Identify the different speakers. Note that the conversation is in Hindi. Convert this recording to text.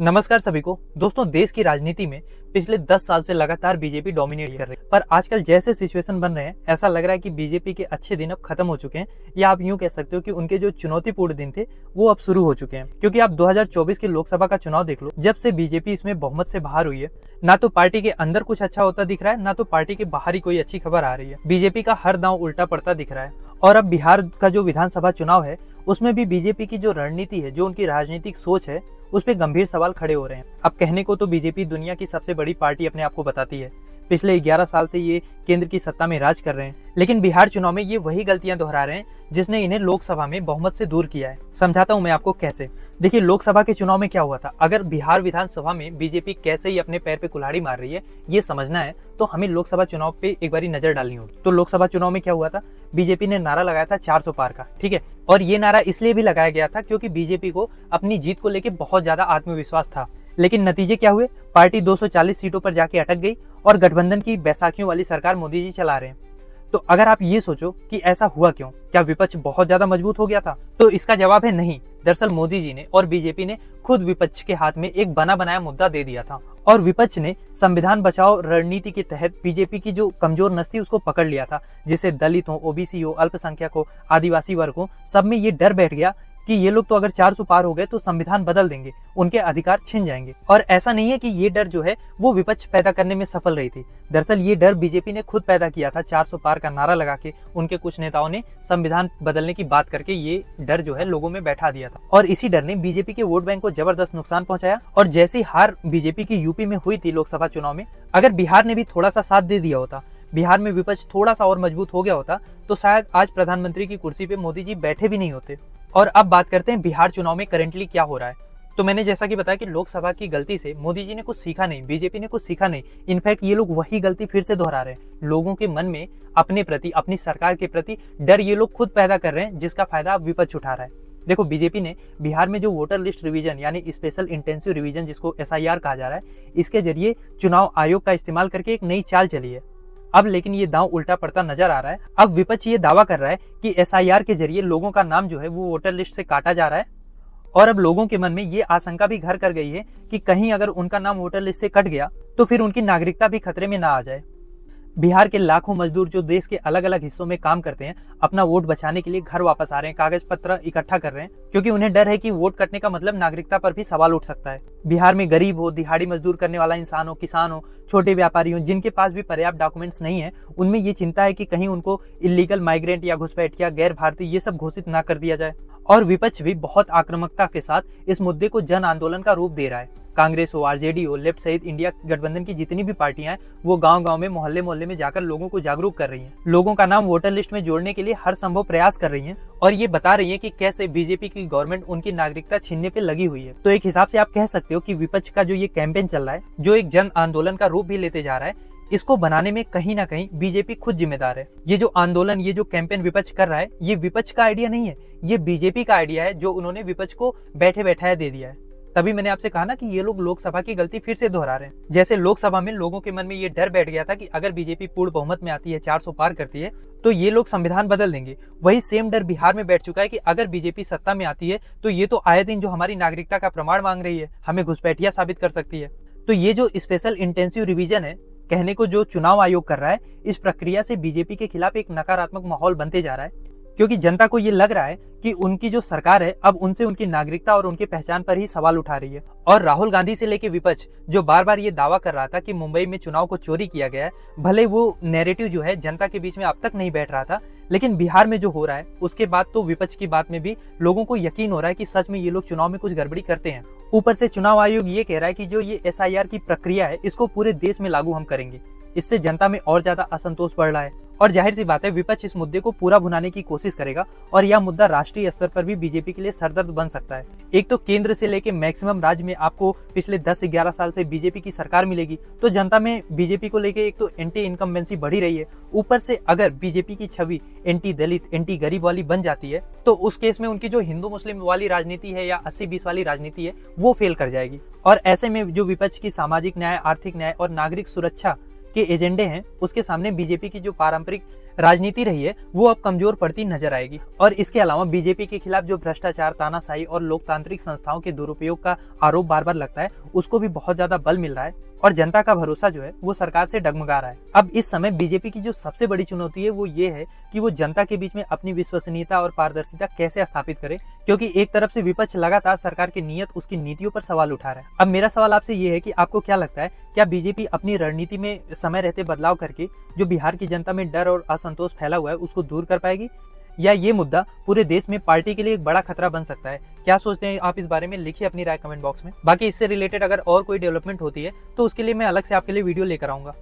Speaker 1: नमस्कार सभी को। दोस्तों, देश की राजनीति में पिछले 10 साल से लगातार बीजेपी डोमिनेट कर रही है, पर आजकल जैसे सिचुएशन बन रहे हैं ऐसा लग रहा है कि बीजेपी के अच्छे दिन अब खत्म हो चुके हैं, या आप यूं कह सकते हो कि उनके जो चुनौतीपूर्ण दिन थे वो अब शुरू हो चुके हैं। क्योंकि आप 2024 के लोकसभा का चुनाव देख लो, जब से बीजेपी इसमें बहुमत से बाहर हुई है, ना तो पार्टी के अंदर कुछ अच्छा होता दिख रहा है, ना तो पार्टी के बाहर ही कोई अच्छी खबर आ रही है। बीजेपी का हर दांव उल्टा पड़ता दिख रहा है। और अब बिहार का जो विधानसभा चुनाव है उसमें भी बीजेपी की जो रणनीति है, जो उनकी राजनीतिक सोच है, उस पर गंभीर सवाल खड़े हो रहे हैं। अब कहने को तो बीजेपी दुनिया की सबसे बड़ी पार्टी अपने आप को बताती है, पिछले 11 साल से ये केंद्र की सत्ता में राज कर रहे हैं, लेकिन बिहार चुनाव में ये वही गलतियां दोहरा रहे हैं जिसने इन्हें लोकसभा में बहुमत से दूर किया है। समझाता हूं मैं आपको कैसे। देखिए, लोकसभा के चुनाव में क्या हुआ था, अगर बिहार विधानसभा में बीजेपी कैसे ही अपने पैर पे कुल्हाड़ी मार रही है ये समझना है तो हमें लोकसभा चुनाव पे एक बारी नजर डालनी होगी। तो लोकसभा चुनाव में क्या हुआ था, बीजेपी ने नारा लगाया था 400 पार का, ठीक है। और ये नारा इसलिए भी लगाया गया था क्योंकि बीजेपी को अपनी जीत को लेकर बहुत ज्यादा आत्मविश्वास था। लेकिन नतीजे क्या हुए, पार्टी 240 सीटों पर जाके अटक गई और गठबंधन की बैसाखियों वाली सरकार मोदी जी चला रहे हैं। तो अगर आप ये सोचो कि ऐसा हुआ क्यों, क्या विपक्ष बहुत ज्यादा मजबूत हो गया था, तो इसका जवाब है नहीं। दरअसल मोदी जी ने और बीजेपी ने खुद विपक्ष के हाथ में एक बना बनाया मुद्दा दे दिया था और विपक्ष ने संविधान बचाओ रणनीति के तहत बीजेपी की जो कमजोर नस थी उसको पकड़ लिया था, जिससे दलित हो, ओबीसी हो, अल्पसंख्यक हो, आदिवासी वर्ग हो, सब में ये डर बैठ गया कि ये लोग तो अगर 400 पार हो गए तो संविधान बदल देंगे, उनके अधिकार छिन जाएंगे। और ऐसा नहीं है कि ये डर जो है वो विपक्ष पैदा करने में सफल रही थी। दरअसल ये डर बीजेपी ने खुद पैदा किया था। 400 पार का नारा लगा के उनके कुछ नेताओं ने संविधान बदलने की बात करके ये डर जो है लोगों में बैठा दिया था, और इसी डर ने बीजेपी के वोट बैंक को जबरदस्त नुकसान पहुंचाया। और जैसी हार बीजेपी की यूपी में हुई थी लोकसभा चुनाव में, अगर बिहार ने भी थोड़ा सा साथ दे दिया होता, बिहार में विपक्ष थोड़ा सा और मजबूत हो गया होता, तो शायद आज प्रधानमंत्री की कुर्सी पे मोदी जी बैठे भी नहीं होते। और अब बात करते हैं बिहार चुनाव में करेंटली क्या हो रहा है। तो मैंने जैसा कि बताया कि लोकसभा की गलती से मोदी जी ने कुछ सीखा नहीं, बीजेपी ने कुछ सीखा नहीं। इनफैक्ट ये लोग वही गलती फिर से दोहरा रहे हैं। लोगों के मन में अपने प्रति, अपनी सरकार के प्रति डर ये लोग खुद पैदा कर रहे हैं, जिसका फायदा अब विपक्ष उठा रहा है। देखो, बीजेपी ने बिहार में जो वोटर लिस्ट रिवीजन यानी स्पेशल इंटेंसिव रिवीजन, जिसको SIR कहा जा रहा है, इसके जरिए चुनाव आयोग का इस्तेमाल करके एक नई चाल चली है। अब लेकिन ये दांव उल्टा पड़ता नजर आ रहा है। अब विपक्ष ये दावा कर रहा है कि SIR के जरिए लोगों का नाम जो है वो वोटर लिस्ट से काटा जा रहा है, और अब लोगों के मन में ये आशंका भी घर कर गई है कि कहीं अगर उनका नाम वोटर लिस्ट से कट गया तो फिर उनकी नागरिकता भी खतरे में ना आ जाए। बिहार के लाखों मजदूर जो देश के अलग अलग हिस्सों में काम करते हैं, अपना वोट बचाने के लिए घर वापस आ रहे हैं, कागज पत्र इकट्ठा कर रहे हैं, क्योंकि उन्हें डर है कि वोट कटने का मतलब नागरिकता पर भी सवाल उठ सकता है। बिहार में गरीब हो, दिहाड़ी मजदूर करने वाला इंसान हो, किसान हो, छोटे व्यापारी हो, जिनके पास भी पर्याप्त डॉक्यूमेंट्स नहीं है, उनमें ये चिंता है कि कहीं उनको इलीगल माइग्रेंट या घुसपैठिया, गैर भारतीय ये सब घोषित ना कर दिया जाए। और विपक्ष भी बहुत आक्रामकता के साथ इस मुद्दे को जन आंदोलन का रूप दे रहा है। कांग्रेस हो, RJD हो, लेफ्ट सहित इंडिया गठबंधन की जितनी भी पार्टियां हैं, वो गांव-गांव में, मोहल्ले मोहल्ले में जाकर लोगों को जागरूक कर रही हैं, लोगों का नाम वोटर लिस्ट में जोड़ने के लिए हर संभव प्रयास कर रही हैं, और ये बता रही है कि कैसे बीजेपी की गवर्नमेंट उनकी नागरिकता छीनने पे लगी हुई है। तो एक हिसाब से आप कह सकते हो कि विपक्ष का जो ये कैंपेन चल रहा है, जो एक जन आंदोलन का रूप भी लेते जा रहा है, इसको बनाने में कहीं ना कहीं बीजेपी खुद जिम्मेदार है। ये जो आंदोलन, ये जो कैंपेन विपक्ष कर रहा है, ये विपक्ष का आइडिया नहीं है, ये बीजेपी का आइडिया है, जो उन्होंने विपक्ष को बैठे बैठाया दे दिया है। तभी मैंने आपसे कहा ना कि ये लोग लोकसभा की गलती फिर से दोहरा रहे हैं। जैसे लोकसभा में लोगों के मन में ये डर बैठ गया था कि अगर बीजेपी पूर्ण बहुमत में आती है, 400 पार करती है, तो ये लोग संविधान बदल देंगे। वही सेम डर बिहार में बैठ चुका है कि अगर बीजेपी सत्ता में आती है तो ये तो आए दिन जो हमारी नागरिकता का प्रमाण मांग रही है, हमें घुसपैठिया साबित कर सकती है। तो ये जो स्पेशल इंटेंसिव रिवीजन है, कहने को जो चुनाव आयोग कर रहा है, इस प्रक्रिया से बीजेपी के खिलाफ एक नकारात्मक माहौल बनते जा रहा है, क्योंकि जनता को ये लग रहा है कि उनकी जो सरकार है अब उनसे उनकी नागरिकता और उनकी पहचान पर ही सवाल उठा रही है। और राहुल गांधी से लेकर विपक्ष जो बार बार ये दावा कर रहा था कि मुंबई में चुनाव को चोरी किया गया है, भले वो नैरेटिव जो है जनता के बीच में अब तक नहीं बैठ रहा था, लेकिन बिहार में जो हो रहा है उसके बाद तो विपक्ष की बात में भी लोगों को यकीन हो रहा है कि सच में ये लोग चुनाव में कुछ गड़बड़ी करते हैं। ऊपर से चुनाव आयोग ये कह रहा है कि जो ये SIR की प्रक्रिया है इसको पूरे देश में लागू हम करेंगे। इससे जनता में और ज्यादा असंतोष बढ़ रहा है, और जाहिर सी बात है विपक्ष इस मुद्दे को पूरा भुनाने की कोशिश करेगा, और यह मुद्दा राष्ट्रीय स्तर पर भी बीजेपी के लिए सरदर्द बन सकता है। एक तो केंद्र से लेकर मैक्सिमम राज्य में आपको पिछले 10-11 साल से बीजेपी की सरकार मिलेगी, तो जनता में बीजेपी को लेकर एक तो एंटी इनकम्बेंसी बढ़ी रही है। ऊपर से अगर बीजेपी की छवि एंटी दलित, एंटी गरीब वाली बन जाती है, तो उस केस में उनकी जो हिंदू मुस्लिम वाली राजनीति है या 80-20 वाली राजनीति है वो फेल कर जाएगी। और ऐसे में जो विपक्ष की सामाजिक न्याय, आर्थिक न्याय और नागरिक सुरक्षा के एजेंडे हैं, उसके सामने बीजेपी की जो पारंपरिक राजनीति रही है वो अब कमजोर पड़ती नजर आएगी। और इसके अलावा बीजेपी के खिलाफ जो भ्रष्टाचार, तानाशाही और लोकतांत्रिक संस्थाओं के दुरुपयोग का आरोप बार बार लगता है, उसको भी बहुत ज्यादा बल मिल रहा है और जनता का भरोसा जो है वो सरकार से डगमगा रहा है। अब इस समय बीजेपी की जो सबसे बड़ी चुनौती है वो ये है कि वो जनता के बीच में अपनी विश्वसनीयता और पारदर्शिता कैसे स्थापित करे, क्योंकि एक तरफ से विपक्ष लगातार सरकार की नीयत, उसकी नीतियों पर सवाल उठा रहा है। अब मेरा सवाल आपसे ये है कि आपको क्या लगता है, क्या बीजेपी अपनी रणनीति में समय रहते बदलाव करके जो बिहार की जनता में डर और असंतोष फैला हुआ है उसको दूर कर पाएगी, या ये मुद्दा पूरे देश में पार्टी के लिए एक बड़ा खतरा बन सकता है? क्या सोचते हैं आप इस बारे में? लिखिए अपनी राय कमेंट बॉक्स में। बाकी इससे रिलेटेड अगर और कोई डेवलपमेंट होती है तो उसके लिए मैं अलग से आपके लिए वीडियो लेकर आऊंगा।